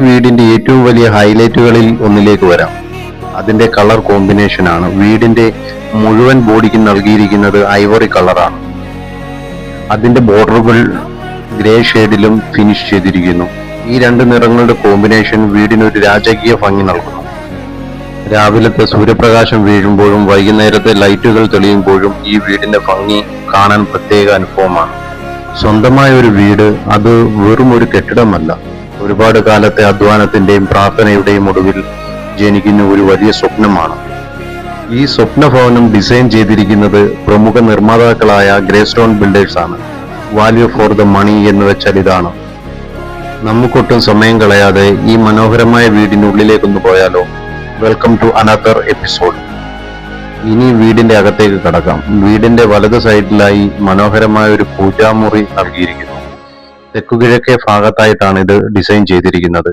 വീടിന്റെ ഏറ്റവും വലിയ ഹൈലൈറ്റുകളിൽ ഒന്നിലേക്ക് വരാം. അതിന്റെ കളർ കോമ്പിനേഷൻ ആണ്. വീടിന്റെ മുഴുവൻ ബോഡിക്ക് നൽകിയിരിക്കുന്നത് ഐവറി കളറാണ്. അതിന്റെ ബോർഡറുകൾ ഗ്രേ ഷെയ്ഡിലും ഫിനിഷ് ചെയ്തിരിക്കുന്നു. ഈ രണ്ട് നിറങ്ങളുടെ കോമ്പിനേഷൻ വീടിനൊരു രാജകീയ ഭംഗി നൽകുന്നു. രാവിലത്തെ സൂര്യപ്രകാശം വീഴുമ്പോഴും വൈകുന്നേരത്തെ ലൈറ്റുകൾ തെളിയുമ്പോഴും ഈ വീടിന്റെ ഭംഗി കാണാൻ പ്രത്യേക അനുഭവമാണ്. സ്വന്തമായ ഒരു വീട് അത് വെറും ഒരു കെട്ടിടമല്ല, ഒരുപാട് കാലത്തെ അധ്വാനത്തിന്റെയും പ്രാർത്ഥനയുടെയും ഒടുവിൽ ജനിക്കുന്ന ഒരു വലിയ സ്വപ്നമാണ്. ഈ സ്വപ്നഭവനം ഡിസൈൻ ചെയ്തിരിക്കുന്നത് പ്രമുഖ നിർമ്മാതാക്കളായ ഗ്രേസ്റ്റോൺ ബിൽഡേഴ്സ് ആണ്. വാല്യൂ ഫോർ ദ മണി എന്ന് വെച്ചാൽ ഇതാണ്. നമുക്കൊട്ടും സമയം കളയാതെ ഈ മനോഹരമായ വീടിനുള്ളിലേക്കൊന്ന് പോയാലോ? Welcome to another episode. ഇനി വീടിന്റെ അകത്തേക്ക് കടക്കാം. വീടിന്റെ വലത് സൈഡിലായി മനോഹരമായ ഒരു പൂജാമുറി നൽകിയിരിക്കുന്നു. തെക്കുകിഴക്കേ ഭാഗത്തായിട്ടാണ് ഇത് ഡിസൈൻ ചെയ്തിരിക്കുന്നത്.